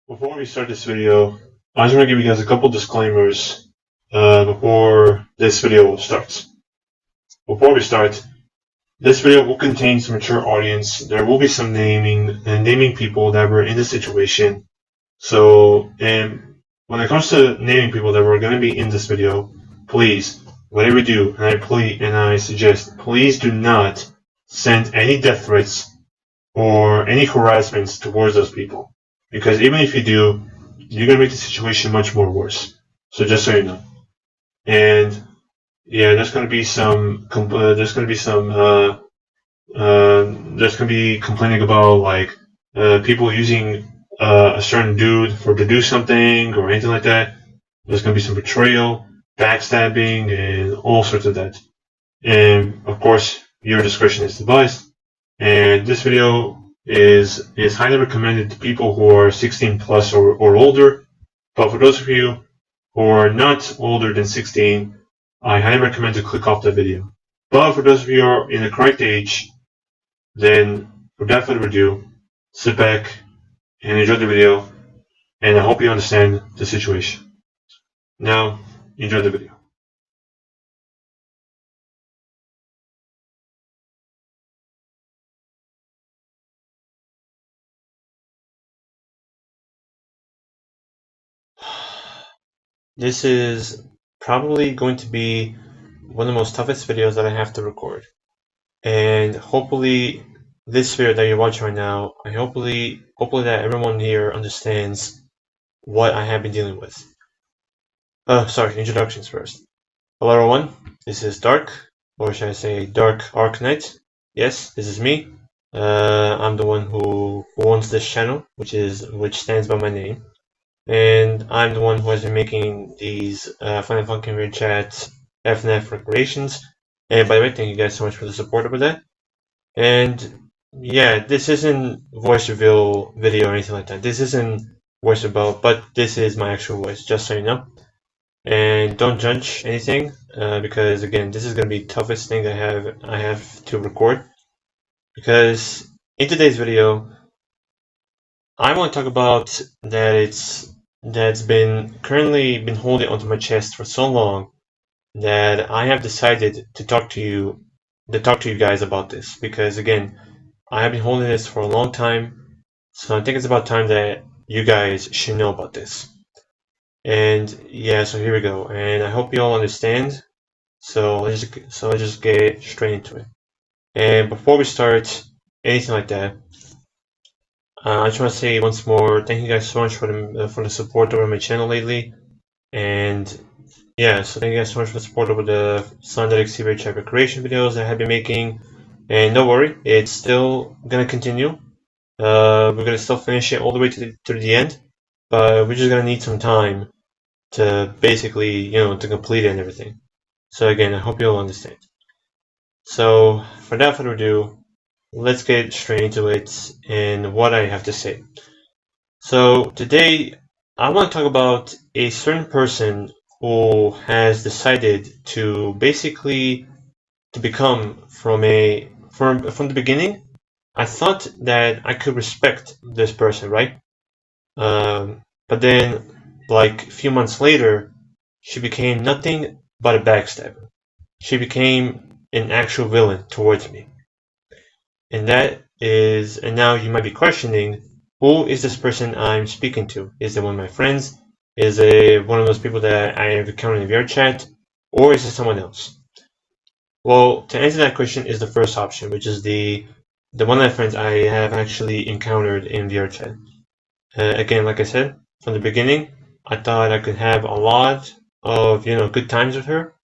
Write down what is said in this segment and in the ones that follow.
Before we start this video, I just want to give you guys a couple disclaimers before this video starts. Before we start, this video will contain some mature audience. There will be some naming people that were in this situation. So, when it comes to naming people that were going to be in this video, please, whatever you do, and I suggest, please do not send any death threats or any harassments towards those people. Because even if you do, you're gonna make the situation much more worse. So just so you know. And yeah, there's gonna be complaining about like people using a certain dude to do something or anything like that. There's gonna be some betrayal, backstabbing, and all sorts of that. And of course, your discretion is advised. And this video is highly recommended to people who are 16 plus or older. But for those of you who are not older than 16, I highly recommend to click off the video. But for those of you who are in the correct age, then without further ado, sit back and enjoy the video, and I hope you understand the situation. Now, enjoy the video. This is probably going to be one of the most toughest videos that I have to record. And hopefully this video that you're watching right now, hopefully that everyone here understands what I have been dealing with. Introductions first. Hello everyone, this is Dark, or should I say Dark Arcanite. Yes, this is me. I'm the one who owns this channel, which stands by my name. And I'm the one who has been making these Fun and Funkin' Weird Chats FNF recreations. And by the way, thank you guys so much for the support over that. And yeah, this isn't voice reveal video or anything like that. This isn't voice reveal, but this is my actual voice, just so you know. And don't judge anything, because again, this is going to be the toughest thing I have to record. Because in today's video, I want to talk about that's been currently been holding onto my chest for so long that I have decided to talk to you guys about this, because again, I have been holding this for a long time, so I think it's about time that you guys should know about this. And yeah, so here we go, and I hope you all understand. So let's just get straight into it. And before we start anything like that, I just want to say once more, thank you guys so much for the support over my channel lately. And yeah, so thank you guys so much for the support over the 𝘿𝙧𝙠-𝘼𝙍𝾾 recreation videos that I have been making. And don't worry, it's still gonna continue. We're gonna still finish it all the way to the end, but we're just gonna need some time to basically, to complete it and everything. So again, I hope you'll understand. So without further ado, let's get straight into it and what I have to say. So today, I want to talk about a certain person who has decided to basically become from the beginning. I thought that I could respect this person, right? But then, like a few months later, she became nothing but a backstabber. She became an actual villain towards me. And now you might be questioning, who is this person I'm speaking to? Is it one of my friends? Is it one of those people that I have encountered in VR chat? Or is it someone else? Well, to answer that question is the first option, which is the one of my friends I have actually encountered in VR chat. Again, like I said, from the beginning, I thought I could have a lot of, good times with her.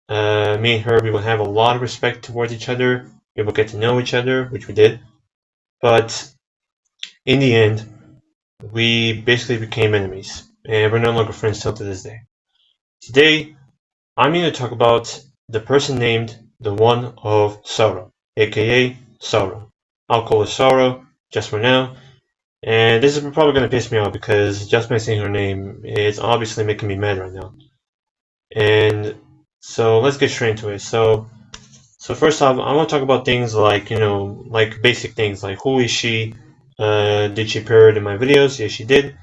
Me and her, we would have a lot of respect towards each other. We would get to know each other, which we did. But in the end, we basically became enemies, and we're no longer friends till to this day. Today, I'm going to talk about the person named the One of Sorrow, aka Sorrow. I'll call her Sorrow just for now. And this is probably going to piss me off because just by saying her name, it's obviously making me mad right now. And so let's get straight into it. So first off, I want to talk about things like, like basic things like who is she? Did she appear in my videos? Yes, she did.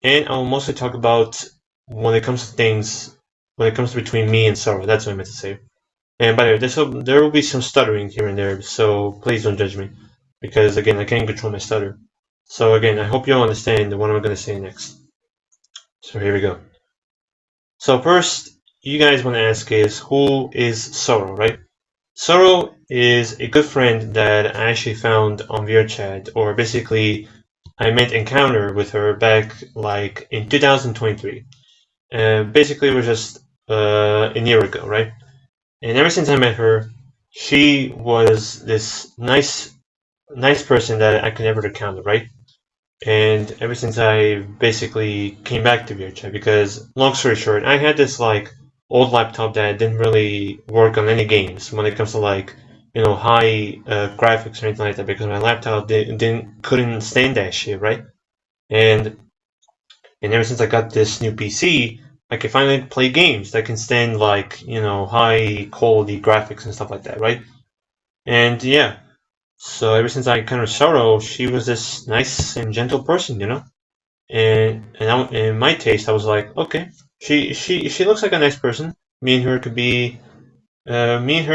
and I'll mostly talk about when it comes to between me and Sorrow. That's what I meant to say. And by the way, there will be some stuttering here and there, so please don't judge me, because again, I can't control my stutter. So again, I hope you all understand what I'm going to say next. So here we go. So first, you guys want to ask is, who is Sorrow, right? Sorrow is a good friend that I actually found on VRChat, or basically I made encounter with her back like in 2023. Basically it was just a year ago, right? And ever since I met her, she was this nice person that I could never encounter, right? And ever since I basically came back to VRChat, because long story short, I had this like old laptop that didn't really work on any games when it comes to like, high graphics or anything like that, because my laptop couldn't stand that shit, right? And ever since I got this new PC, I can finally play games that can stand like, high quality graphics and stuff like that, right? And yeah, so ever since I encountered Sorrow, she was this nice and gentle person, And in my taste, I was like, okay, she looks like a nice person. Me and her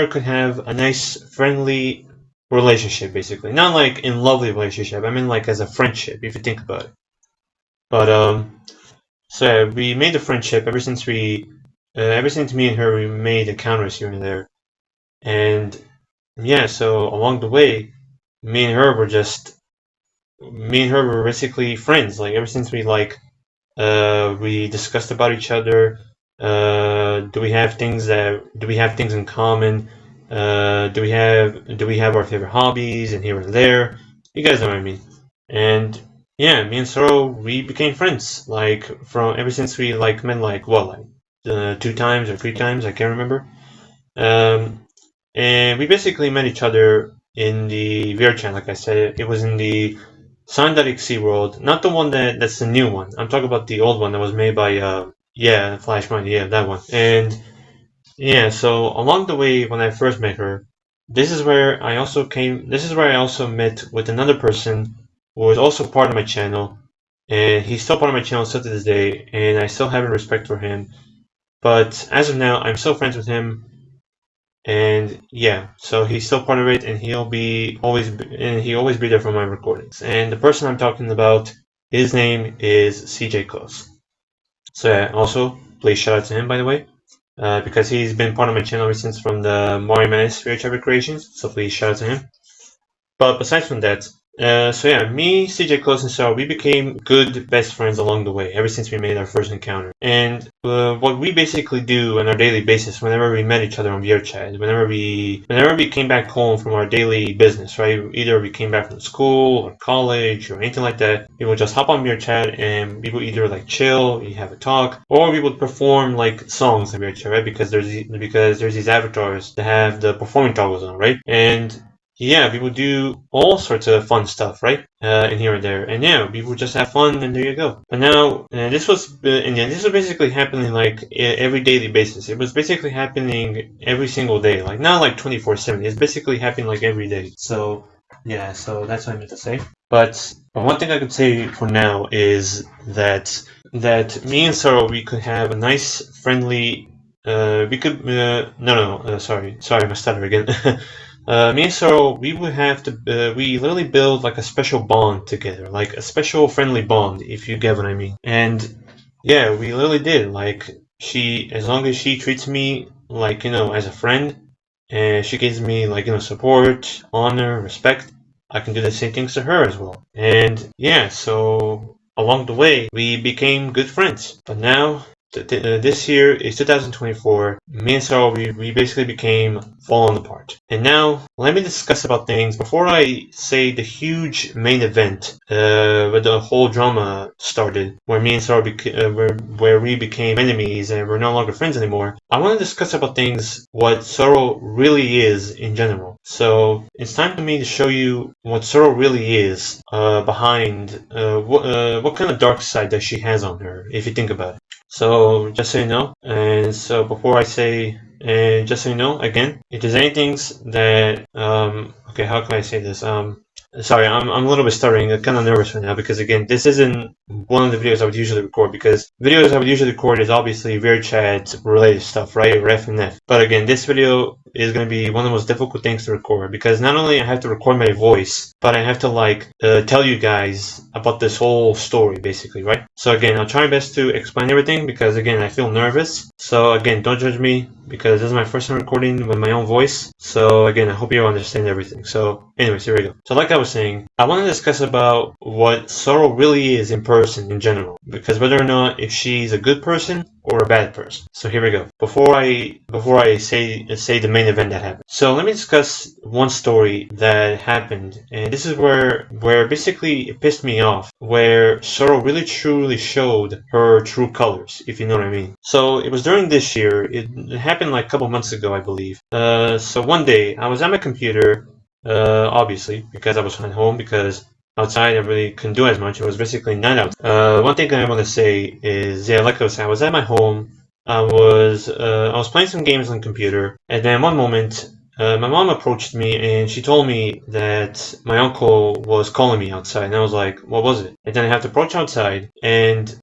could have a nice, friendly relationship, basically. Not like in lovely relationship. I mean like as a friendship, if you think about it. But so yeah, we made a friendship ever since me and her we made encounters here and there, and yeah. So along the way, me and her were basically friends. Like ever since we discussed about each other. Do we have things in common? Do we have our favorite hobbies and here and there? You guys know what I mean. And yeah, me and Sorrow we became friends. Like from ever since we met two times or three times, I can't remember. And we basically met each other in the VRChat, like I said. It was in the 𝘿𝙧𝙧 world, not the one that's the new one. I'm talking about the old one that was made by 𝘿𝙖𝙧-𝘆𝙆𝙐𝙆, yeah, that one. And yeah, so along the way when I first met her, this is where I also met with another person who was also part of my channel, and he's still part of my channel still to this day, and I still have a respect for him. But as of now, I'm still friends with him, and yeah, so he's still part of it, and he'll always be there for my recordings. And the person I'm talking about, his name is 𝘿𝙧𝙧-𝘼𝙍𝘾-𝙆𝙣𝙠. So yeah, also please shout out to him, by the way, because he's been part of my channel ever since from the Mario Menace VRChat creations. So please shout out to him. But besides from that, so yeah, me, 𝘿𝙧𝙧 and Sarah, we became good best friends along the way, ever since we made our first encounter. And what we basically do on our daily basis, whenever we met each other on VRChat, whenever we came back home from our daily business, right? Either we came back from school or college or anything like that, we would just hop on VRChat and we would either like chill, we have a talk, or we would perform like songs on VRChat, right? Because there's these avatars that have the performing toggles on, right? And yeah, we would do all sorts of fun stuff, right? And here and there, and yeah, we would just have fun, and there you go. But now, this was basically happening like every daily basis. It was basically happening every single day, like not like 24/7. It's basically happening like every day. So yeah, so that's what I meant to say. But one thing I could say for now is that me and Sorrow, we could have a nice, friendly. Sorry, my stutter again. Me and Sorrow, we would have to, we literally build like a special bond together, like a special friendly bond, if you get what I mean. And yeah, we literally did. Like as long as she treats me like, as a friend, and she gives me like, support, honor, respect, I can do the same things to her as well. And yeah, so along the way, we became good friends. But now, this year is 2024. Me and Sarah, we basically became falling apart. And now, let me discuss about things before I say the huge main event, where the whole drama started, where me and Sarah where we became enemies and we're no longer friends anymore. I want to discuss about things what Sorrow really is in general. So it's time for me to show you what Sorrow really is behind what kind of dark side that she has on her, if you think about it. So just so you know, and so before I say, and just so you know, again, if there's anything that okay, how can I say this? Sorry, I'm a little bit stuttering. I'm kind of nervous right now because again, this isn't one of the videos I would usually record, because videos I would usually record is obviously VRChat related stuff, right, or FNF. But again, this video is going to be one of the most difficult things to record, because not only I have to record my voice, but I have to like tell you guys about this whole story, basically, right? So again, I'll try my best to explain everything, because again, I feel nervous. So again, don't judge me, because this is my first time recording with my own voice. So again, I hope you understand everything. So anyways, here we go. So like I was saying, I want to discuss about what 𝘿𝙧 really is in person in general, because whether or not if she's a good person or a bad person. So here we go. Before I say the main event that happened. So let me discuss one story that happened, and this is where basically it pissed me off, where 𝘿𝙧 really truly showed her true colors, if you know what I mean. So it was during this year. It happened like a couple months ago, I believe. So one day I was at my computer, obviously because I was at home, because outside I really couldn't do as much. It was basically night out. One thing I want to say is, yeah, like I was saying, I was at my home. I was playing some games on the computer, and then one moment my mom approached me and she told me that my uncle was calling me outside, and I was like, what was it? And then I have to approach outside, and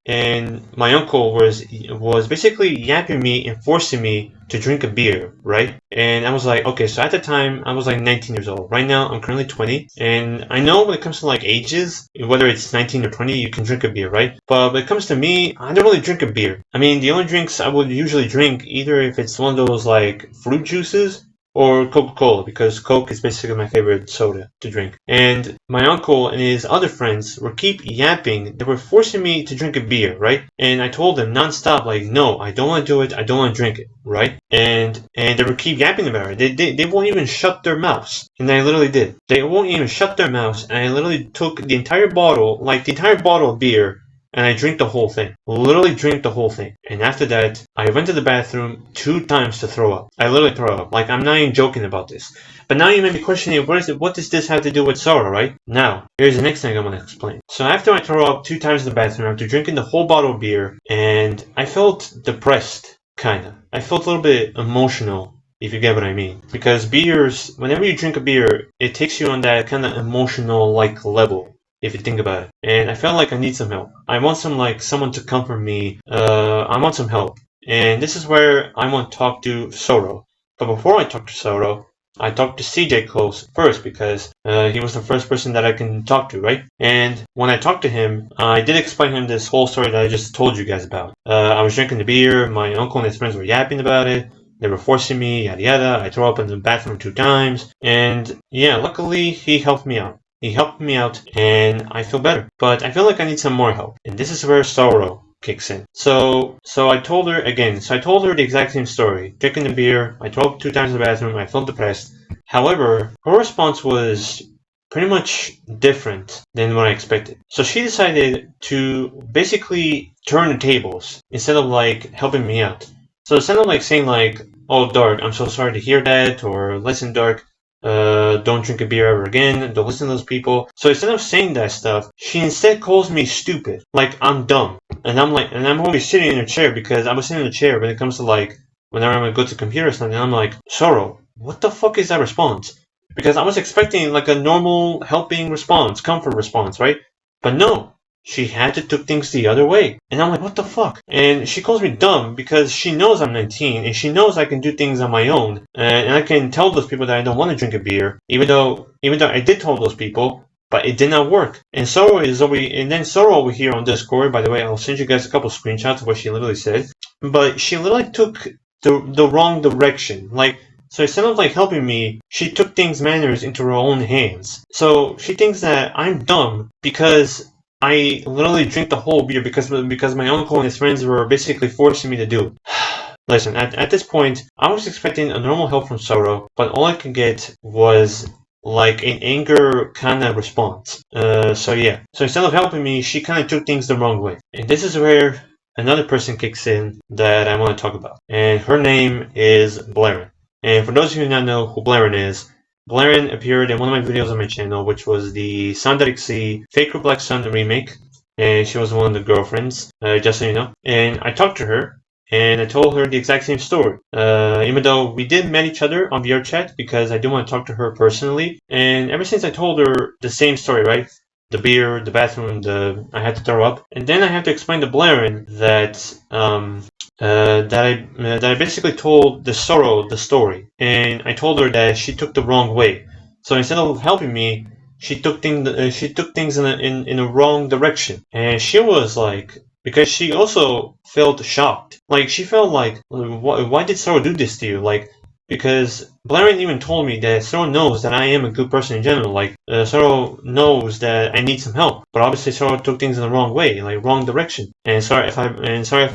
my uncle was basically yapping me and forcing me to drink a beer, right? And I was like, okay, so at the time I was like 19 years old. Right now I'm currently 20, and I know when it comes to like ages, whether it's 19 or 20, you can drink a beer, right? But when it comes to me, I don't really drink a beer. I mean, the only drinks I would usually drink, either if it's one of those like fruit juices or Coca-Cola, because Coke is basically my favorite soda to drink. And my uncle and his other friends were keep yapping. They were forcing me to drink a beer, right? And I told them nonstop, like, no, I don't want to do it. I don't want to drink it, right? And they were keep yapping about it. They won't even shut their mouths. And I literally did. They won't even shut their mouths. And I literally took the entire bottle of beer, and I drank the whole thing. Literally drank the whole thing. And after that, I went to the bathroom 2 times to throw up. I literally throw up. Like, I'm not even joking about this. But now you may be questioning, what does this have to do with 𝘿𝙧, right? Now, here's the next thing I want to explain. So after I throw up 2 times in the bathroom, after drinking the whole bottle of beer, and I felt depressed, kinda. I felt a little bit emotional, if you get what I mean. Because beers, whenever you drink a beer, it takes you on that kind of emotional, like, level, if you think about it. And I felt like I need some help. I want someone to comfort me. I want some help. And this is where I want to talk to 𝘿𝙧. But before I talk to 𝘿𝙧, I talked to CJ Close first, because he was the first person that I can talk to, right? And when I talked to him, I did explain him this whole story that I just told you guys about. I was drinking the beer, my uncle and his friends were yapping about it, they were forcing me, yada yada, I threw up in the bathroom 2 times, and yeah, luckily he helped me out. He helped me out, and I feel better. But I feel like I need some more help. And this is where 𝘿𝙧 kicks in. So I told her again. So I told her the exact same story. Drinking the beer, I threw up 2 times in the bathroom, I felt depressed. However, her response was pretty much different than what I expected. So she decided to basically turn the tables instead of like helping me out. So instead of like saying like, oh Dark, I'm so sorry to hear that, or listen Dark, don't drink a beer ever again, don't listen to those people. So instead of saying that stuff, she instead calls me stupid, like I'm dumb. And I'm always sitting in a chair, because I was sitting in a chair when it comes to like, whenever I'm gonna go to the computer or something, I'm like, 𝘿𝙧, what the fuck is that response? Because I was expecting like a normal helping response, comfort response, right? But no. She had to took things the other way. And I'm like, what the fuck? And she calls me dumb because she knows I'm 19 and she knows I can do things on my own. And I can tell those people that I don't want to drink a beer, even though I did tell those people, but it did not work. And 𝘿𝙧 over here on Discord, by the way, I'll send you guys a couple screenshots of what she literally said. But she literally took the wrong direction. Like, so instead of like helping me, she took matters into her own hands. So she thinks that I'm dumb because I literally drank the whole beer because my uncle and his friends were basically forcing me to do it. Listen, at this point, I was expecting a normal help from 𝘿𝙧, but all I could get was like an anger kind of response. So yeah. So instead of helping me, she kind of took things the wrong way. And this is where another person kicks in that I want to talk about. And her name is 𝘿𝙧. And for those of you who do not know who 𝘿𝙧 is, 𝘿𝙧 appeared in one of my videos on my channel, which was the 𝘿𝙧-𝘼𝙧 Fake Roblox Sun remake, and she was one of the girlfriends, just so you know. And I talked to her, and I told her the exact same story. Even though we did met each other on VRChat, because I do want to talk to her personally. And ever since I told her the same story, right? the beer, the bathroom, I had to throw up, and then I have to explain to Blaren that I basically told the Sorrow the story, and I told her that she took the wrong way. So instead of helping me, she took things in a wrong direction, and she was like, because she also felt shocked, like she felt like, why did Sorrow do this to you? Like, because Blaren even told me that Sorrow knows that I am a good person in general. Like, Sorrow knows that I need some help, but obviously Sorrow took things in the wrong way, like wrong direction. And sorry if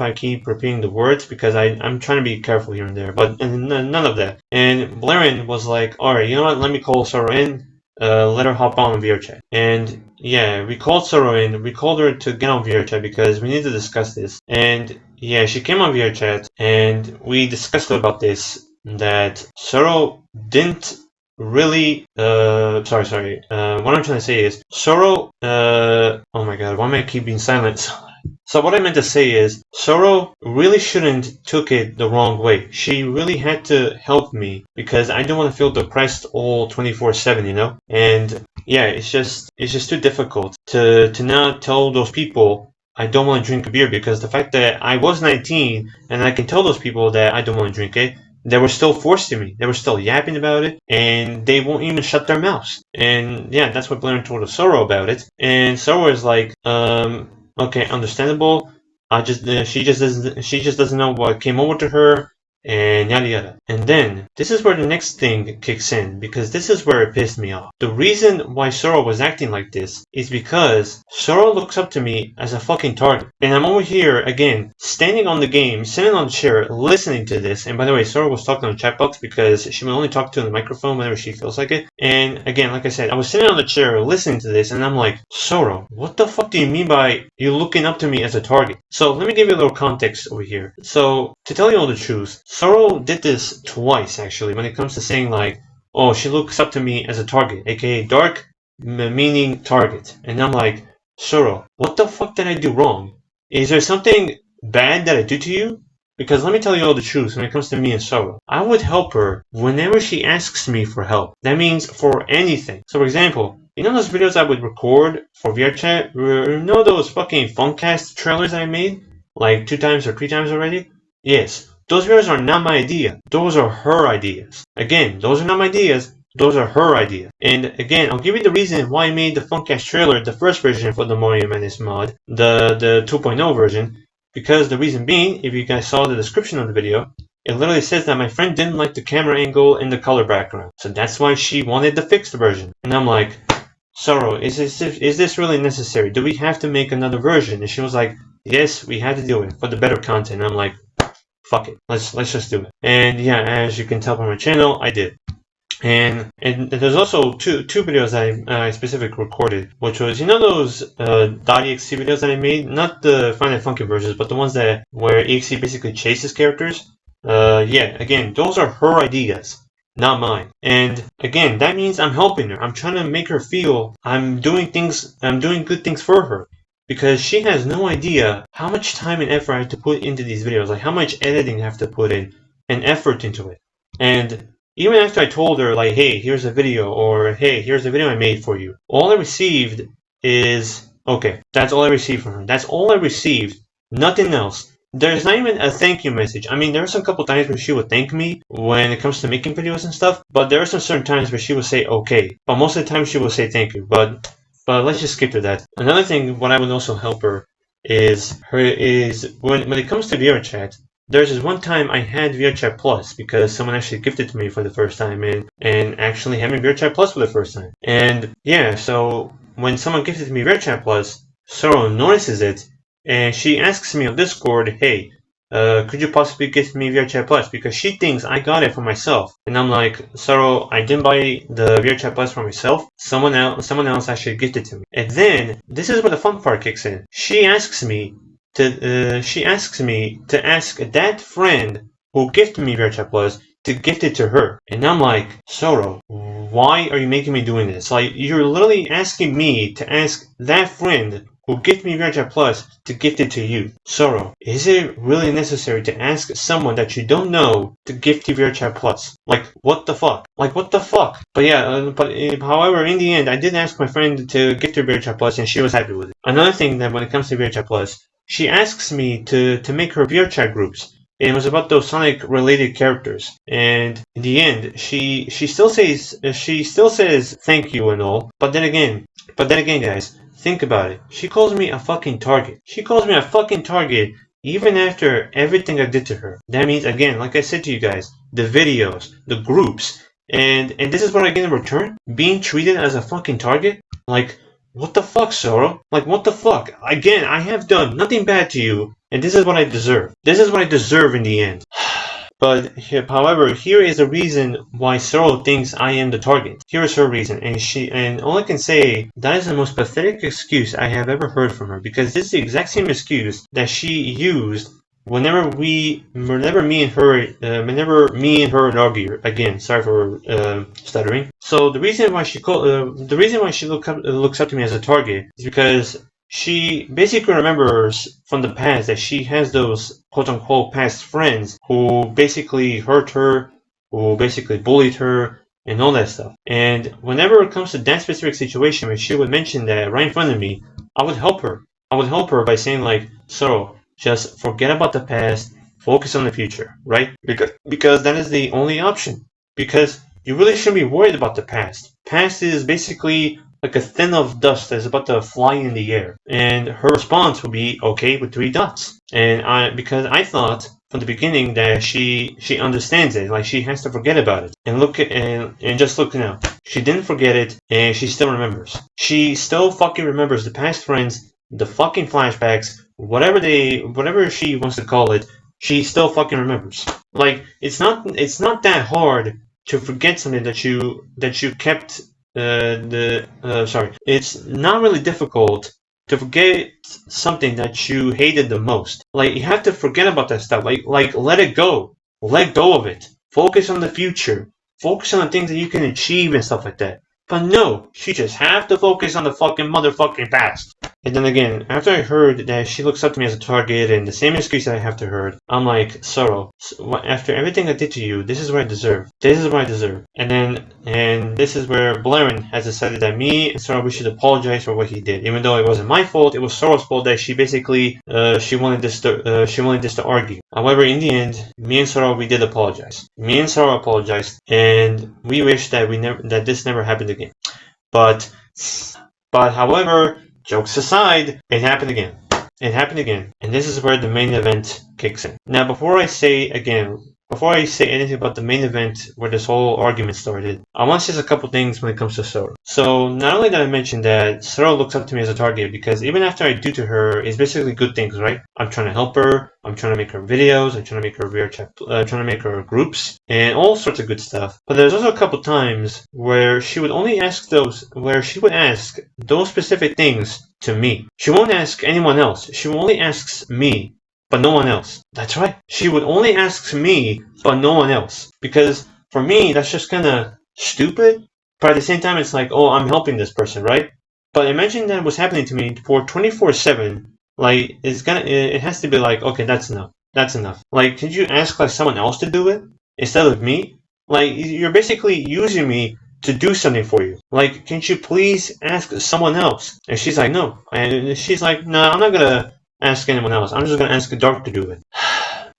I keep repeating the words, because I'm trying to be careful here and there. But none of that. And Blaren was like, all right, you know what? Let me call Sorrow in. Let her hop on VR chat. And yeah, we called Sorrow in. We called her to get on VR chat because we need to discuss this. And yeah, she came on VR chat, and we discussed about this. That Sorrow didn't really what I'm trying to say is Sorrow oh my god, why am I keep being silent? So what I meant to say is Sorrow really shouldn't took it the wrong way. She really had to help me because I don't want to feel depressed all 24/7, you know? And yeah, it's just too difficult to now tell those people I don't want to drink a beer, because the fact that I was 19 and I can tell those people that I don't want to drink it, they were still forcing me. They were still yapping about it, and they won't even shut their mouths. And yeah, that's what Blaren told Sorrow about it. And Sorrow is like, okay, understandable. She just doesn't know what came over to her, and yada yada. And then this is where the next thing kicks in, because this is where it pissed me off. The reason why Sorrow was acting like this is because Sorrow looks up to me as a fucking target. And I'm over here again, standing on the game, sitting on the chair, listening to this. And by the way, Sorrow was talking on the chat box because she will only talk to the microphone whenever she feels like it. And again, like I said, I was sitting on the chair listening to this, and I'm like, Sorrow, what the fuck do you mean by you looking up to me as a target? So let me give you a little context over here. So to tell you all the truth, Sorrow did this twice actually when it comes to saying like, oh, she looks up to me as a target, aka dark, meaning target. And I'm like, Sorrow, what the fuck did I do wrong? Is there something bad that I do to you? Because let me tell you all the truth when it comes to me and Sorrow. I would help her whenever she asks me for help. That means for anything. So for example, you know those videos I would record for VR chat? You know those fucking Funkcast trailers I made? Like 2 times or 3 times already? Yes. Those videos are not my idea. Those are her ideas. Again, those are not my ideas. Those are her ideas. And again, I'll give you the reason why I made the Funkcast trailer, the first version for the Mario Menace mod, the 2.0 version. Because the reason being, if you guys saw the description of the video, it literally says that my friend didn't like the camera angle and the color background. So that's why she wanted the fixed version. And I'm like, Sorrow, is this really necessary? Do we have to make another version? And she was like, yes, we had to do it for the better content. And I'm like, fuck it, let's just do it. And yeah, as you can tell from my channel, I did. And there's also two videos that I specifically recorded, which was, you know those 𝘿𝙖𝙧 videos that I made? Not the Fine and Funky versions, but the ones where 𝘿𝙧 basically chases characters. Yeah, again, those are her ideas, not mine. And again, that means I'm helping her. I'm trying to make her feel I'm doing good things for her. Because she has no idea how much time and effort I have to put into these videos, like how much editing I have to put in and effort into it. And even after I told her, like, hey, here's a video, or hey, here's a video I made for you, all I received is, okay, that's all I received from her. That's all I received, nothing else. There's not even a thank you message. I mean, there are some couple times where she would thank me when it comes to making videos and stuff, but there are some certain times where she would say okay, but most of the time she will say thank you. But let's just skip to that. Another thing, what I would also help her is when it comes to VR chat, there's this one time I had VR chat Plus because someone actually gifted to me for the first time and actually having VR chat Plus for the first time. And yeah, so when someone gifted to me VR chat Plus, Sorrow notices it and she asks me on Discord, hey, could you possibly gift me VR chat Plus? Because she thinks I got it for myself. And I'm like, Sorrow, I didn't buy the VR chat Plus for myself. Someone else actually gifted to me. And then this is where the fun part kicks in. She asks me to ask that friend who gifted me VR chat Plus to gift it to her. And I'm like, Sorrow, why are you making me doing this? Like, you're literally asking me to ask that friend who gift me VRChat Plus to gift it to you. Soro, is it really necessary to ask someone that you don't know to gift you VRChat Plus? Like, what the fuck? Like, what the fuck? But yeah, however, in the end, I did ask my friend to gift her VRChat Plus, and she was happy with it. Another thing that when it comes to VRChat Plus, she asks me to make her VRChat groups. It was about those Sonic related characters, and in the end, she still says thank you and all. But then again, guys, think about it. She calls me a fucking target. She calls me a fucking target even after everything I did to her. That means, again, like I said to you guys, the videos, the groups, and this is what I get in return? Being treated as a fucking target? Like, what the fuck, Soro? Like, what the fuck? Again, I have done nothing bad to you, and this is what I deserve. This is what I deserve in the end. But, however, here is the reason why Soro thinks I am the target. Here is her reason, and all I can say, that is the most pathetic excuse I have ever heard from her, because this is the exact same excuse that she used whenever me and her argue. Again, sorry for stuttering. So the reason why she looks up to me as a target is because she basically remembers from the past that she has those quote-unquote past friends who basically hurt her, who basically bullied her, and all that stuff. And whenever it comes to that specific situation where she would mention that right in front of me, I would help her. I would help her by saying like, so just forget about the past, focus on the future, right? Because that is the only option. Because you really shouldn't be worried about the past. Past is basically like a thin of dust that's about to fly in the air. And her response would be okay with 3 dots. And because I thought from the beginning that she understands it, like she has to forget about it. And just look now. She didn't forget it, and she still remembers. She still fucking remembers the past friends, the fucking flashbacks, whatever she wants to call it, she still fucking remembers. Like, it's not that hard to forget something that you kept. It's not really difficult to forget something that you hated the most. Like, you have to forget about that stuff. Like let it go. Let go of it. Focus on the future. Focus on the things that you can achieve and stuff like that. But no, she just have to focus on the fucking motherfucking past. And then again, after I heard that she looks up to me as a target and the same excuse that I have to her, I'm like, Soro, after everything I did to you, this is what I deserve. This is what I deserve. And this is where 𝘿𝙧𝙧 has decided that me and Soro, we should apologize for what he did. Even though it wasn't my fault, it was Soro's fault that she basically, she wanted this to argue. However, in the end, me and Soro, we did apologize. Me and Soro apologized, and we wish that this never happened again. But however, jokes aside, it happened again. It happened again. And this is where the main event kicks in. Now, before I say anything about the main event where this whole argument started, I want to say a couple things when it comes to Soro. So, not only did I mention that Soro looks up to me as a target, because even after I do to her, it's basically good things, right? I'm trying to help her, I'm trying to make her videos, I'm trying to make her trying to make her groups, and all sorts of good stuff. But there's also a couple times where she would ask those specific things to me. She won't ask anyone else. She only asks me, but no one else. That's right. She would only ask me, but no one else. Because for me, that's just kind of stupid. But at the same time, it's like, oh, I'm helping this person, right? But imagine that was happening to me for 24/7. Like, it has to be like, okay, that's enough. That's enough. Like, could you ask like someone else to do it instead of me? Like, you're basically using me to do something for you. Like, can't you please ask someone else? And she's like, no. And she's like, no, I'm not gonna ask anyone else. I'm just gonna ask Dark to do it.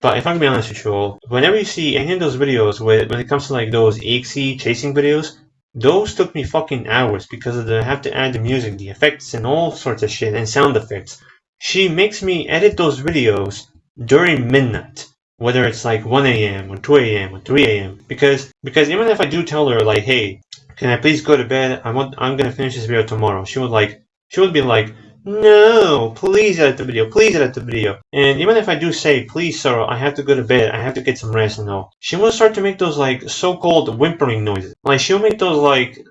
But if I can be honest with you all, whenever you see any of those videos when it comes to like those 𝘿𝙧𝙧 chasing videos, those took me fucking hours because I have to add the music, the effects, and all sorts of shit, and sound effects. She makes me edit those videos during midnight. Whether it's like 1 a.m. or 2 a.m. or 3 a.m. Because even if I do tell her like, hey, can I please go to bed? I'm gonna finish this video tomorrow. She would be like, no, please edit the video, please edit the video. And even if I do say, please, Soro, I have to go to bed, I have to get some rest and all, she will start to make those like so-called whimpering noises. Like, she'll make those like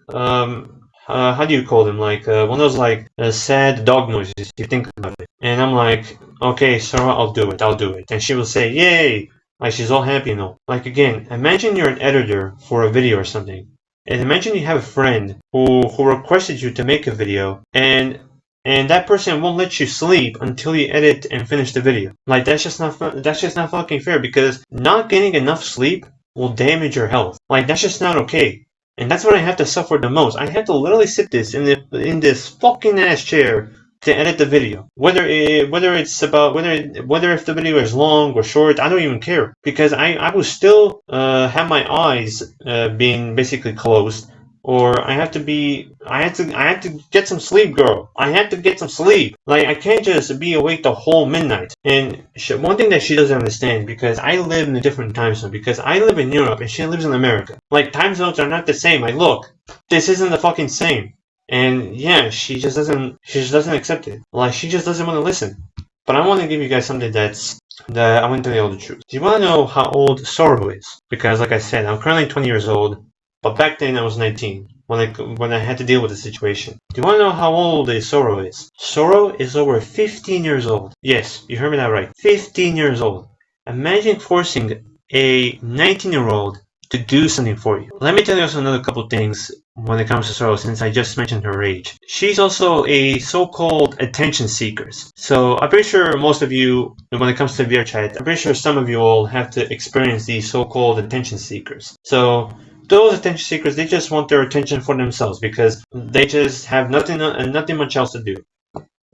how do you call them? Like one of those like sad dog noises. If you think about it. And I'm like, okay, Soro, I'll do it. And she will say, yay! Like, she's all happy and all. Like, again, imagine you're an editor for a video or something. And imagine you have a friend who requested you to make a video, and and that person won't let you sleep until you edit and finish the video. Like, that's just not fucking fair, because not getting enough sleep will damage your health. Like, that's just not okay. And that's what I have to suffer the most. I have to literally sit in this fucking ass chair to edit the video. Whether if the video is long or short, I don't even care, because I will still have my eyes being basically closed, or I have to get some sleep, girl. I have to get some sleep. Like, I can't just be awake the whole midnight. And one thing that she doesn't understand, because I live in a different time zone, because I live in Europe and she lives in America. Like, time zones are not the same. Like, look, this isn't the fucking same. And yeah, she just doesn't accept it. Like, she just doesn't want to listen. But I want to give you guys something that I want to tell you all the truth. Do you want to know how old 𝘿𝙧 is? Because, like I said, I'm currently 20 years old, but back then I was 19 when I had to deal with the situation. Do you want to know how old 𝘿𝙧 is? 𝘿𝙧 is over 15 years old. Yes, you heard me that right. 15 years old. Imagine forcing a 19-year-old to do something for you. Let me tell you also another couple things when it comes to 𝘿𝙧, since I just mentioned her age. She's also a so-called attention seeker. So I'm pretty sure most of you, when it comes to VR chat, I'm pretty sure some of you all have to experience these so-called attention seekers. So those attention seekers, they just want their attention for themselves, because they just have nothing much else to do.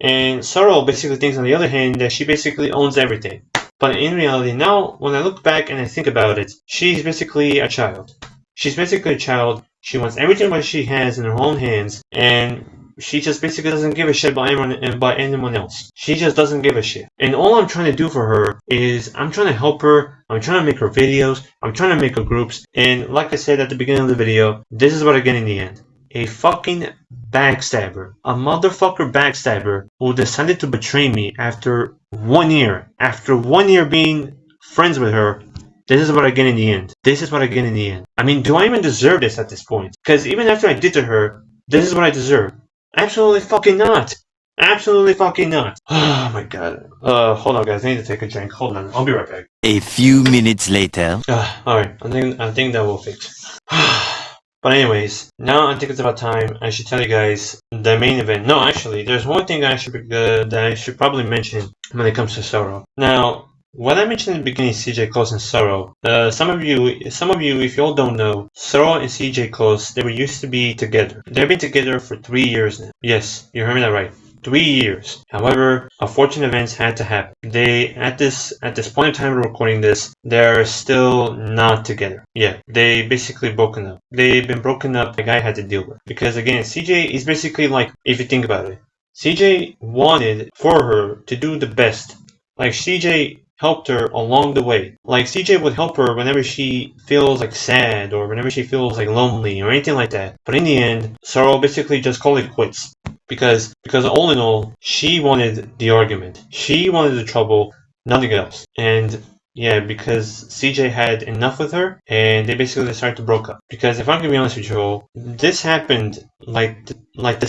And 𝘿𝙧 basically thinks, on the other hand, that she basically owns everything. But in reality, now, when I look back and I think about it, she's basically a child. She's basically a child. She wants everything that she has in her own hands, and she just basically doesn't give a shit about anyone else. She just doesn't give a shit. And all I'm trying to do for her is, I'm trying to help her, I'm trying to make her videos, I'm trying to make her groups, and like I said at the beginning of the video, this is what I get in the end. A fucking backstabber. A motherfucker backstabber who decided to betray me after 1 year. After 1 year being friends with her, this is what I get in the end. This is what I get in the end. I mean, do I even deserve this at this point? Because even after I did to her, this is what I deserve. Absolutely fucking not. Absolutely fucking not. Oh my god. Hold on, guys. I need to take a drink. Hold on. I'll be right back. A few minutes later. Alright. I think that will fix. But anyways, now I think it's about time I should tell you guys the main event. No, actually, there's one thing that I should probably mention when it comes to 𝘿𝙧. Now, what I mentioned in the beginning, 𝘍𝙧 and 𝘿𝙧. Some of you, if you all don't know, 𝘿𝙧 and 𝘍𝙧, they were used to be together. They've been together for 3 years now. Yes, you heard me that right. 3 years. However, unfortunate events had to happen. They, at this point in time of recording this, they're still not together. Yeah, they basically broken up. They've been broken up. The guy had to deal with. Because again, 𝘍𝙧 is basically like, if you think about it, 𝘍𝙧 wanted for her to do the best. Like, 𝘍𝙧 helped her along the way. Like, 𝘍𝙧 would help her whenever she feels like sad, or whenever she feels like lonely, or anything like that. But in the end, 𝘿𝙧 basically just called it quits. Because all in all, she wanted the argument. She wanted the trouble, nothing else. And yeah, because 𝘍𝙧 had enough with her, and they basically decided to break up. Because if I'm gonna be honest with you all, this happened like the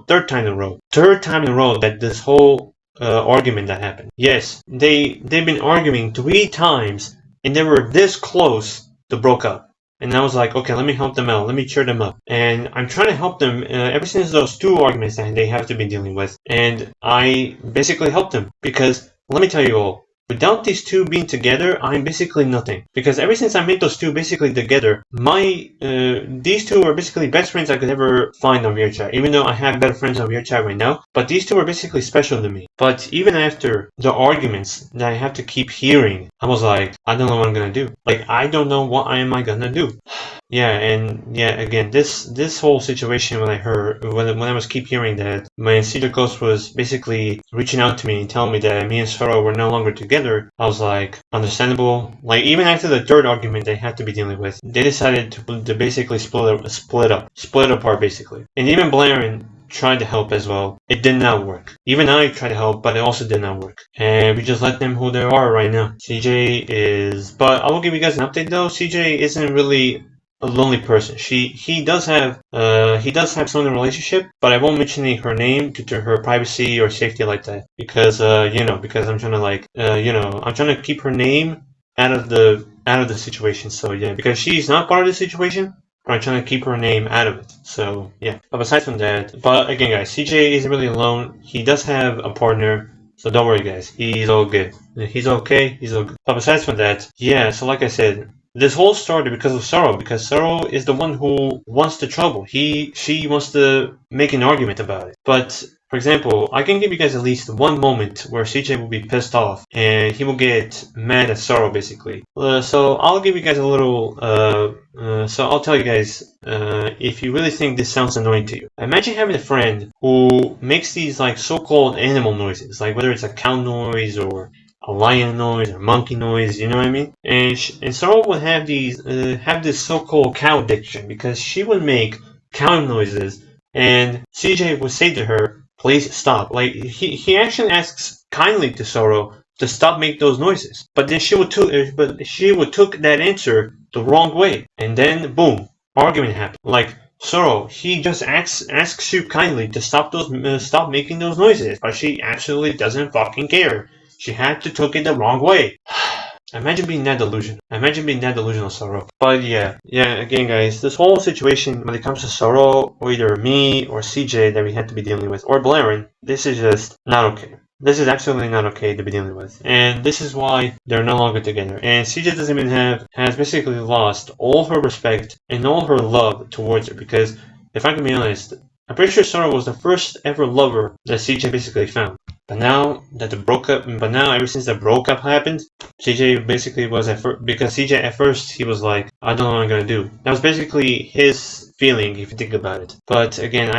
third time in a row. Third time in a row that this whole argument that happened. Yes, they've been arguing 3 times, and they were this close to broke up. And I was like, okay, let me help them out. Let me cheer them up. And I'm trying to help them ever since those 2 arguments that they have to be dealing with. And I basically helped them. Because, let me tell you all, without these 2 being together, I'm basically nothing. Because ever since I made those 2 basically together, these 2 are basically best friends I could ever find on VRChat. Even though I have better friends on VRChat right now. But these 2 are basically special to me. But even after the arguments that I have to keep hearing, I was like, I don't know what I'm gonna do. Like, I don't know what am I gonna do. Yeah, and yeah, again, this whole situation when I was keep hearing that my 𝘍𝙧 was basically reaching out to me and telling me that me and 𝘿𝙧 were no longer together, I was like, understandable. Like, even after the 3rd argument they had to be dealing with, they decided to basically split apart basically. And even Blaren tried to help as well. It did not work. Even I tried to help, but it also did not work. And we just let them who they are right now. 𝘍𝙧 is, but I will give you guys an update though. 𝘍𝙧 isn't really a lonely person. He does have someone in a relationship, but I won't mention her name due to her privacy or safety like that. Because because I'm trying to I'm trying to keep her name out of the situation. So yeah, because she's not part of the situation, or I'm trying to keep her name out of it. So yeah. But besides from that, but again, guys, CJ isn't really alone. He does have a partner. So don't worry, guys. He's all good. He's okay. He's all good. But besides from that, yeah. So like I said, this whole started because of Sorrow. Because Sorrow is the one who wants the trouble. She wants to make an argument about it. But for example, I can give you guys at least one moment where CJ will be pissed off and he will get mad at Sorrow, basically. So I'll give you guys a little. So I'll tell you guys if you really think this sounds annoying to you. Imagine having a friend who makes these like so-called animal noises, like whether it's a cow noise or a lion noise or monkey noise, you know what I mean? And Sorrow would have this so-called cow addiction because she would make cow noises, and CJ would say to her, "Please stop." Like he actually asks kindly to Sorrow to stop making those noises, but then she would took that answer the wrong way, and then boom, argument happened. Like Sorrow, he just asks you kindly to stop making those noises, but she absolutely doesn't fucking care. She had to took it the wrong way. Imagine being that delusional, Sorrow. But yeah, again, guys, this whole situation when it comes to Sorrow, or either me or CJ that we had to be dealing with, or Blaren, this is just not okay. This is absolutely not okay to be dealing with. And this is why they're no longer together. And CJ doesn't even has basically lost all her respect and all her love towards her. Because, if I can be honest, I'm pretty sure Sorrow was the first ever lover that CJ basically found. But now ever since the breakup happened, CJ basically because CJ at first he was like, I don't know what I'm gonna do. That was basically his feeling if you think about it. But again,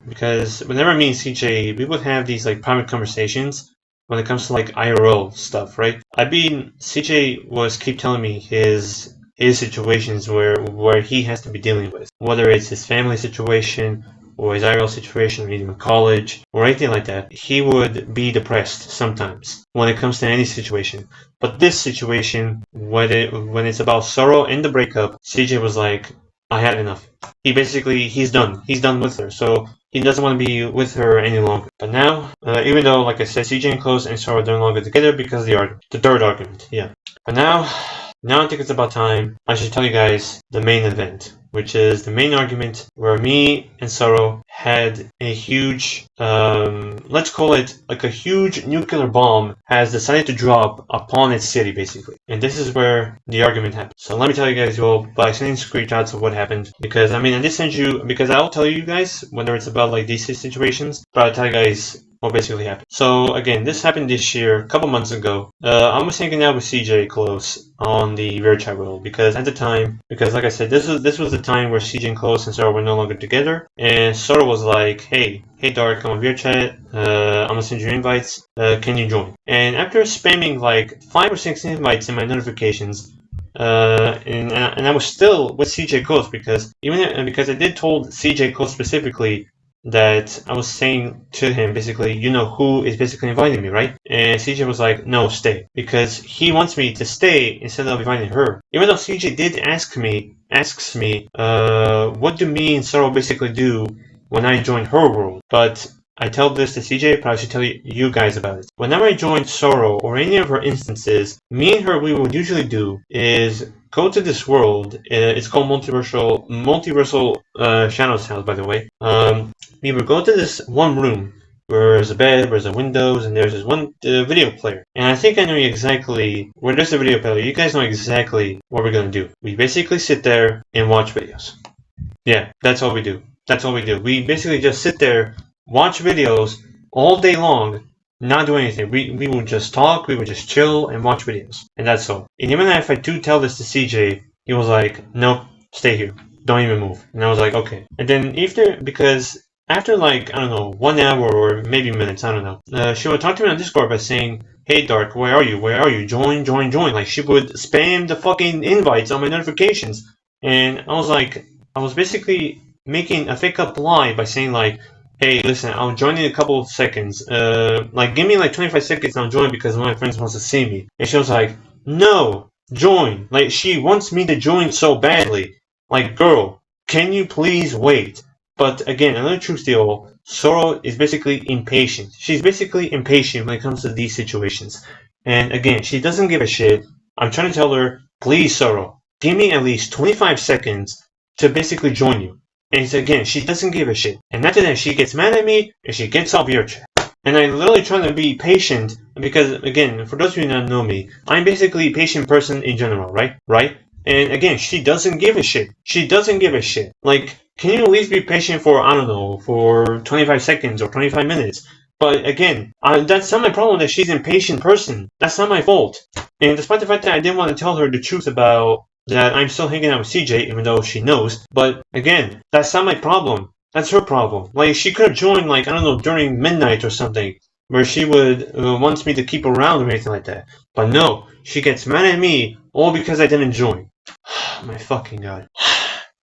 because whenever me and CJ, we would have these like private conversations when it comes to like IRL stuff, right? CJ was keep telling me his situations where he has to be dealing with, whether it's his family situation or his IRL situation, or even college, or anything like that. He would be depressed sometimes when it comes to any situation. But this situation, when it's about Sorrow and the breakup, CJ was like, I had enough. He's done. He's done with her. So he doesn't want to be with her any longer. But now, even though, like I said, CJ and Close and Sorrow are no longer together because of the third argument. Yeah. But now I think it's about time I should tell you guys the main event, which is the main argument where me and Sorrow had a huge, let's call it like a huge nuclear bomb has decided to drop upon its city, basically. And this is where the argument happened. So let me tell you guys all by sending screenshots of what happened. Because, I did send you, because I'll tell you guys whether it's about like these situations, but I'll tell you guys what basically happened. So again, this happened this year, a couple months ago. I was hanging out with CJ Close on the Rare Chat world because at the time, like I said, this was the time where CJ and Close and Sorrow were no longer together, and Sorrow was like, hey Dark, I'm on Rare Chat, I'm gonna send you invites, can you join? And after spamming like 5 or 6 invites in my notifications, and I was still with CJ Close because I did told CJ Close specifically that I was saying to him basically, you know who is basically inviting me, right? And CJ was like, no, stay. Because he wants me to stay instead of inviting her. Even though CJ did asks me, what do me and Sorrow basically do when I join her world? But I tell this to CJ, but I should tell you guys about it. Whenever I join Sorrow or any of her instances, me and her, we would usually do is go to this world. It's called Multiversal Shadow's house, by the way. We would go to this one room where there's a bed, where there's a windows, and there's this one video player. And I think I know exactly where there's a video player. You guys know exactly what we're gonna do. We basically sit there and watch videos. Yeah, that's all we do. We basically just sit there, watch videos all day long, not do anything. We would just talk, we would just chill and watch videos. And that's all. And even if I do tell this to CJ, he was like, nope, stay here. Don't even move. And I was like, okay. And then after like, I don't know, 1 hour or maybe minutes, I don't know, she would talk to me on Discord by saying, hey Dark, where are you? Join. Like she would spam the fucking invites on my notifications. And I was basically making a fake up lie by saying like, hey, listen, I'll join in a couple of seconds. Like give me like 25 seconds and I'll join because one of my friends wants to see me. And she was like, no, join. Like she wants me to join so badly. Like, girl, can you please wait? But again, another truth deal, Sorrow is basically impatient. She's basically impatient when it comes to these situations. And again, she doesn't give a shit. I'm trying to tell her, please, Sorrow, give me at least 25 seconds to basically join you. And again, she doesn't give a shit. And after that, she gets mad at me and she gets off your chat. And I'm literally trying to be patient because, again, for those of you who don't know me, I'm basically a patient person in general, right? Right? And again, she doesn't give a shit. She doesn't give a shit. Like, can you at least be patient for, I don't know, for 25 seconds or 25 minutes? But again, that's not my problem that she's an impatient person. That's not my fault. And despite the fact that I didn't want to tell her the truth about that I'm still hanging out with CJ, even though she knows. But again, that's not my problem. That's her problem. Like, she could have joined, like, I don't know, during midnight or something, where she would wants me to keep around or anything like that. But no, she gets mad at me all because I didn't join. My fucking god.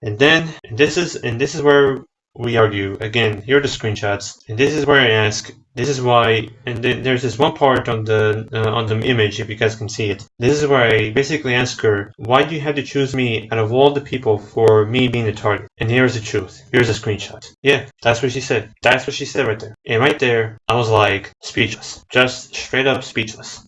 And this is where we argue. Again, here are the screenshots, and this is where I ask, this is why, and then there's this one part on the image, if you guys can see it. This is where I basically ask her, why do you have to choose me out of all the people for me being the target? And here's the truth. Here's a screenshot. Yeah, that's what she said. That's what she said right there. And right there, I was like, speechless. Just straight up speechless.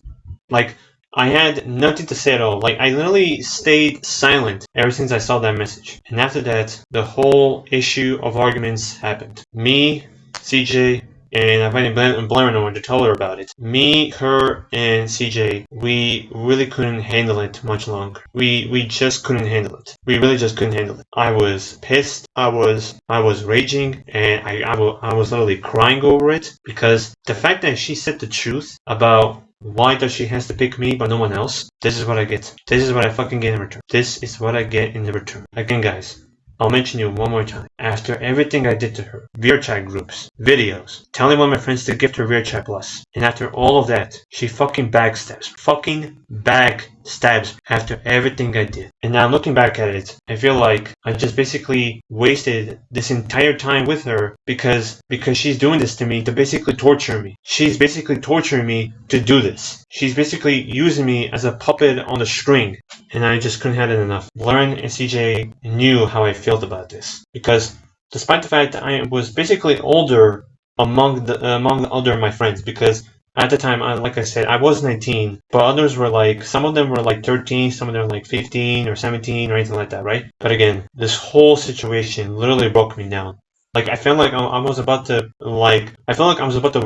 Like, I had nothing to say at all. Like, I literally stayed silent ever since I saw that message. And after that, the whole issue of arguments happened. Me, CJ, and I invited Blair and I to tell her about it. Me, her, and CJ, we really couldn't handle it much longer. We just couldn't handle it. We really just couldn't handle it. I was pissed. I was raging, and I was literally crying over it, because the fact that she said the truth about why does she has to pick me but no one else? This is what I get. This is what I fucking get in return. This is what I get in return. Again, guys, I'll mention you one more time. After everything I did to her, VRChat groups, videos, telling one of my friends to gift her VRChat Plus, and after all of that, she fucking backstabs. Fucking backstabs after everything I did. And now looking back at it, I feel like I just basically wasted this entire time with her because she's doing this to me to basically torture me. She's basically torturing me to do this. She's basically using me as a puppet on the string, and I just couldn't have it enough. Lauren and CJ knew how I felt about this, because despite the fact that I was basically older among the other of my friends, because at the time, like I said, I was 19, but others were like, some of them were like 13, some of them were like 15 or 17 or anything like that, right? But again, this whole situation literally broke me down. Like, I felt like I was about to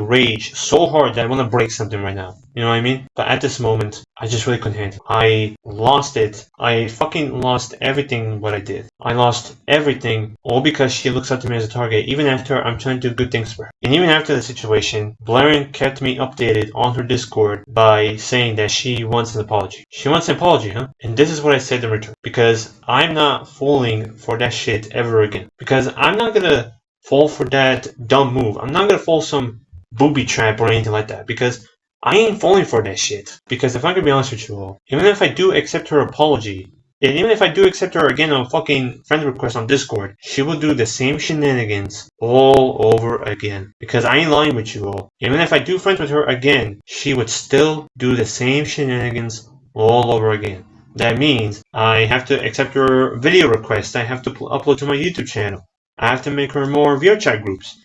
rage so hard that I want to break something right now. You know what I mean? But at this moment, I just really couldn't handle it. I lost it. I fucking lost everything what I did. I lost everything, all because she looks up to me as a target, even after I'm trying to do good things for her. And even after the situation, Blaren kept me updated on her Discord by saying that she wants an apology. She wants an apology, huh? And this is what I said in return. Because I'm not falling for that shit ever again. Because I'm not gonna fall for that dumb move. I'm not gonna fall some booby trap or anything like that, because I ain't falling for that shit. Because if I'm gonna be honest with you all, even if I do accept her apology, and even if I do accept her again on fucking friend request on Discord, she will do the same shenanigans all over again. Because I ain't lying with you all. Even if I do friends with her again, she would still do the same shenanigans all over again. That means I have to accept her video request. I have to upload to my YouTube channel. I have to make her more VRChat groups.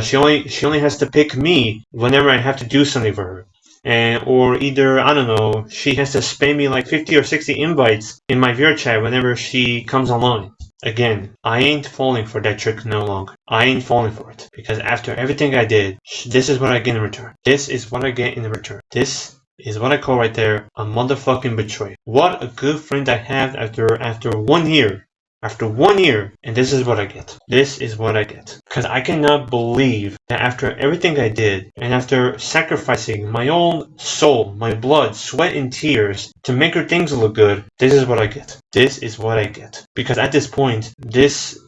She only has to pick me whenever I have to do something for her. Or either, I don't know, she has to spam me like 50 or 60 invites in my VRChat whenever she comes online. Again, I ain't falling for that trick no longer. I ain't falling for it. Because after everything I did, this is what I get in return. This is what I get in return. This is what I call right there a motherfucking betrayal. What a good friend I have after 1 year. After 1 year, and this is what I get. This is what I get. Because I cannot believe that after everything I did, and after sacrificing my own soul, my blood, sweat, and tears to make her things look good, this is what I get. This is what I get. Because at this point, this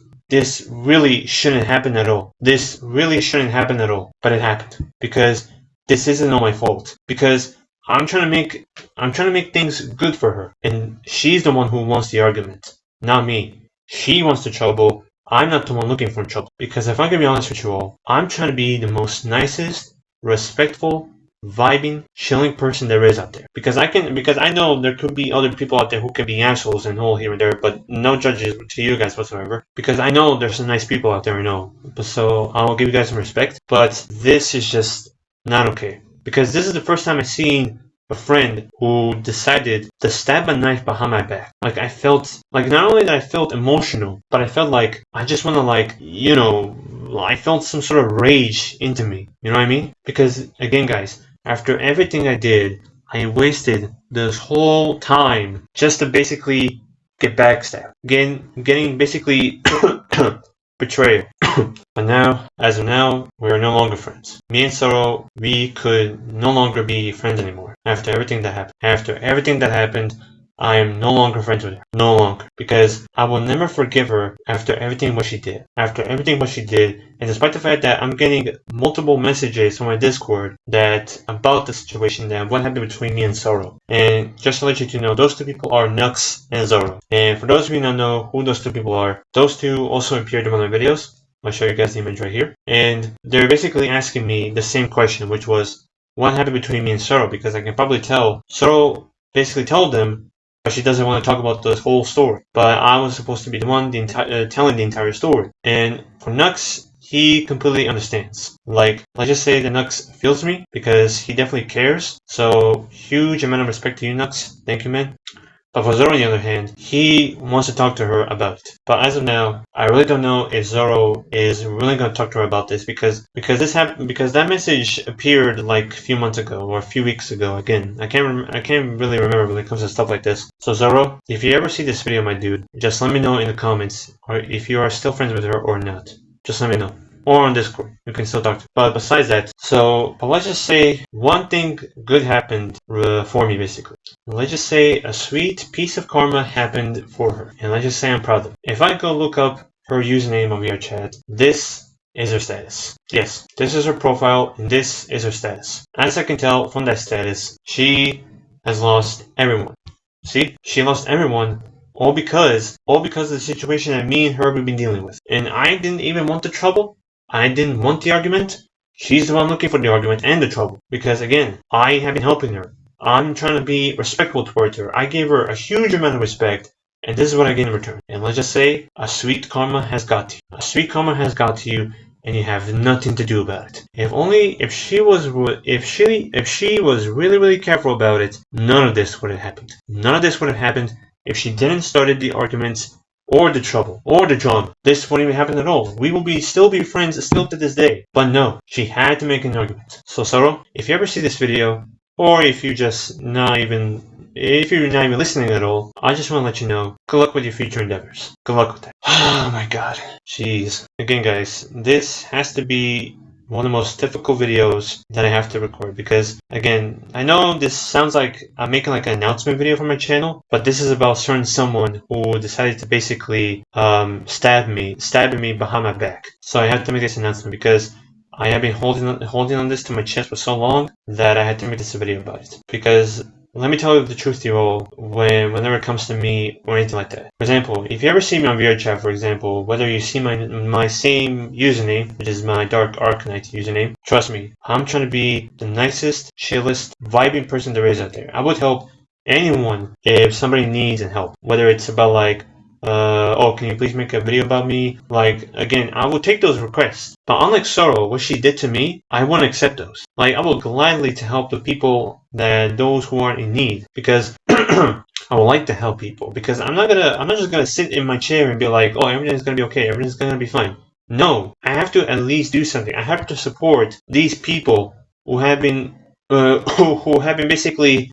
really shouldn't happen at all. This really shouldn't happen at all. But it happened. Because this isn't all my fault. Because I'm trying to make things good for her. And she's the one who wants the argument, not me. She wants the trouble. I'm not the one looking for trouble. Because if I can be honest with you all, I'm trying to be the most nicest, respectful, vibing, chilling person there is out there. Because I know there could be other people out there who can be assholes and all here and there, but no judges to you guys whatsoever. Because I know there's some nice people out there, I know. So I'll give you guys some respect. But this is just not okay. Because this is the first time I've seen a friend who decided to stab a knife behind my back. Like, I felt, like, not only that I felt emotional, but I felt like I just want to, like, you know, I felt some sort of rage into me. You know what I mean? Because, again, guys, after everything I did, I wasted this whole time just to basically get backstabbed. Getting basically betrayed. But now, as of now, we are no longer friends. Me and 𝘿𝙧, we could no longer be friends anymore. After everything that happened. After everything that happened, I am no longer friends with her. No longer. Because I will never forgive her after everything what she did. After everything what she did. And despite the fact that I'm getting multiple messages from my Discord that about the situation, that what happened between me and 𝘿𝙧. And just to let you two know, those two people are 𝘿𝙧 and 𝘿𝙧. And for those of you who don't know who those two people are, those two also appeared in one of my videos. I'll show you guys the image right here. And they're basically asking me the same question, which was, what happened between me and 𝘿𝙧? Because I can probably tell 𝘿𝙧 basically told them, but she doesn't want to talk about the whole story. But I was supposed to be the one telling the entire story. And for 𝘿𝙧, he completely understands. Like, let's just say that 𝘿𝙧 feels me because he definitely cares. So, huge amount of respect to you, 𝘿𝙧. Thank you, man. But for 𝘿𝙧, on the other hand, he wants to talk to her about it. But as of now, I really don't know if 𝘿𝙧 is really going to talk to her about this because this happened, because that message appeared like a few months ago or a few weeks ago. Again, I can't really remember when it comes to stuff like this. So 𝘿𝙧, if you ever see this video, my dude, just let me know in the comments, or if you are still friends with her or not. Just let me know. Or on Discord, you can still talk to her. But besides that, but let's just say one thing good happened for me, basically. Let's just say a sweet piece of karma happened for her. And let's just say I'm proud of it. If I go look up her username on VR chat, this is her status. Yes, this is her profile, and this is her status. As I can tell from that status, she has lost everyone. See? She lost everyone. All because of the situation that me and her have been dealing with. And I didn't even want the trouble. I didn't want the argument. She's the one looking for the argument and the trouble. Because again, I have been helping her. I'm trying to be respectful towards her. I gave her a huge amount of respect. And this is what I get in return. And let's just say, a sweet karma has got to you. A sweet karma has got to you. And you have nothing to do about it. If she was really, really careful about it, none of this would have happened. None of this would have happened if she didn't started the arguments or the trouble or the drama. This wouldn't even happen at all. We will still be friends still to this day. But no, she had to make an argument. So 𝘿𝙧, if you ever see this video, or if you're not even listening at all, I just want to let you know, good luck with your future endeavors. Good luck with that. Oh my god. Jeez. Again, guys, this has to be one of the most difficult videos that I have to record because, again, I know this sounds like I'm making like an announcement video for my channel, but this is about certain someone who decided to basically stabbing me behind my back. So I have to make this announcement because I have been holding on this to my chest for so long that I had to make this video about it. Because let me tell you the truth to you all, whenever it comes to me or anything like that. For example, if you ever see me on VR chat, for example, whether you see my same username, which is my 𝘿𝙧 username, trust me, I'm trying to be the nicest, chillest, vibing person there is out there. I would help anyone if somebody needs help. Whether it's about like, oh, can you please make a video about me? Like, again, I will take those requests. But unlike 𝘿𝙧, what she did to me, I won't accept those. Like, I will gladly to help the people, those who are in need. Because I would like to help people. Because I'm not just gonna sit in my chair and be like, oh, everything's gonna be okay, everything's gonna be fine. No, I have to at least do something. I have to support these people who have been basically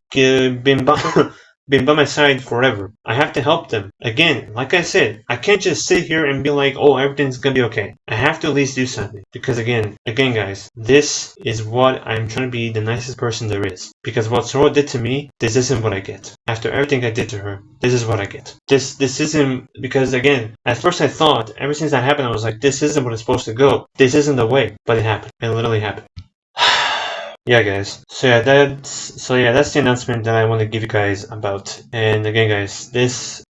been by my side forever. I have to help them. Again, like I said, I can't just sit here and be like, oh, everything's gonna be okay. I have to at least do something. Because again, guys, this is what I'm trying to be the nicest person there is. Because what 𝘿𝙧 did to me, this isn't what I get. After everything I did to her, this is what I get. This isn't, because again, at first I thought, ever since that happened, I was like, this isn't what it's supposed to go. This isn't the way. But it happened. It literally happened. Yeah, guys. So yeah, that's the announcement that I want to give you guys about. And again, guys, this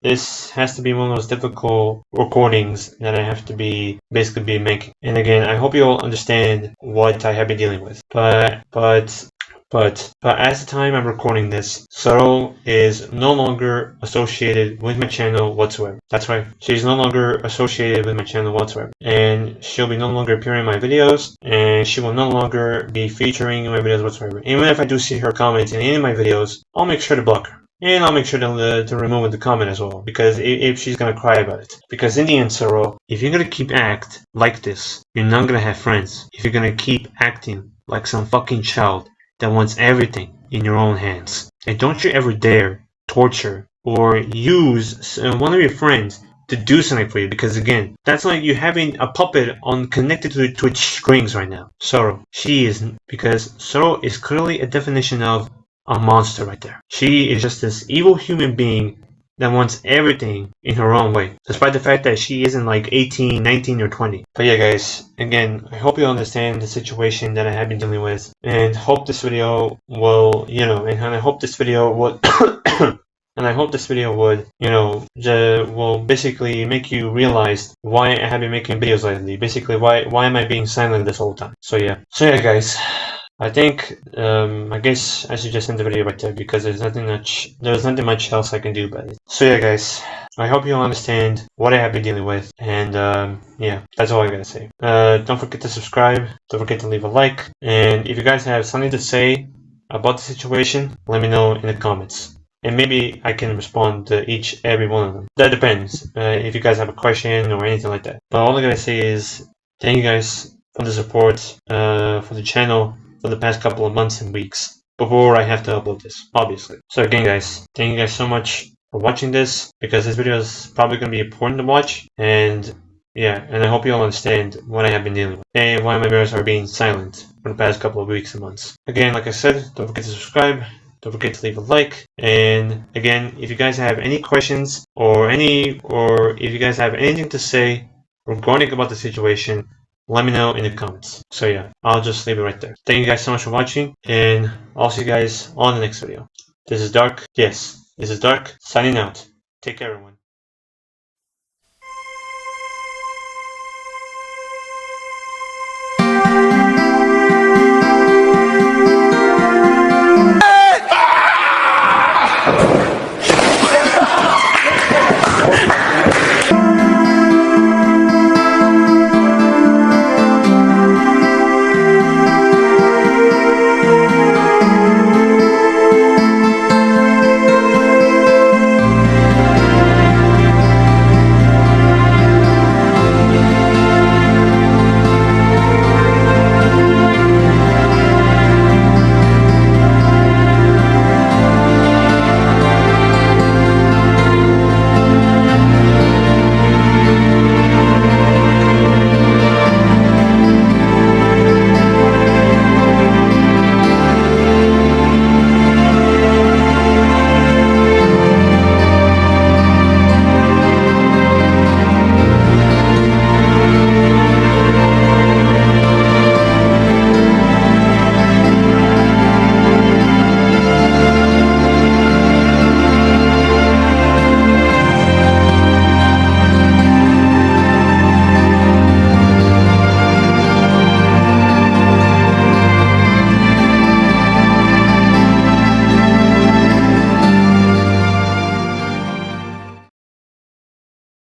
has to be one of those difficult recordings that I have to be making. And again, I hope you all understand what I have been dealing with. But But at the time I'm recording this, 𝘿𝙧 is no longer associated with my channel whatsoever. That's right, she's no longer associated with my channel whatsoever, and she'll be no longer appearing in my videos, and she will no longer be featuring in my videos whatsoever. Even if I do see her comments in any of my videos, I'll make sure to block her. And I'll make sure to remove the comment as well, because if she's gonna cry about it. Because in the end, 𝘿𝙧, if you're gonna keep act like this, you're not gonna have friends. If you're gonna keep acting like some fucking child that wants everything in your own hands. And don't you ever dare torture or use one of your friends to do something for you, because again, that's like you having a puppet on connected to the Twitch strings right now. 𝘿𝙧, because 𝘿𝙧 is clearly a definition of a monster right there. She is just this evil human being that wants everything in her own way, despite the fact that she isn't like 18, 19, or 20. But yeah, guys, again, I hope you understand the situation that I have been dealing with, and hope this video will, and I hope this video would and I hope this video would, will basically make you realize why I have been making videos lately. Basically, why am I being silent this whole time? So yeah, guys, I think, I guess I should just end the video right there, because there's nothing much else I can do about it. So yeah, guys, I hope you all understand what I have been dealing with, and yeah, that's all I gotta say. Don't forget to subscribe, don't forget to leave a like, and if you guys have something to say about the situation, let me know in the comments. And maybe I can respond to every one of them. That depends, if you guys have a question or anything like that. But all I gotta say is, thank you guys for the support, for the channel, for the past couple of months and weeks before I have to upload this, obviously. So again, guys, thank you guys so much for watching this, because this video is probably going to be important to watch, and yeah, and I hope you all understand what I have been dealing with and why my viewers are being silent for the past couple of weeks and months. Again, like I said, don't forget to subscribe, don't forget to leave a like, and again, if you guys have any questions or if you guys have anything to say regarding about the situation, let me know in the comments. So yeah, I'll just leave it right there. Thank you guys so much for watching, and I'll see you guys on the next video. This is 𝘿𝙧. Yes, this is 𝘿𝙧, signing out. Take care, everyone.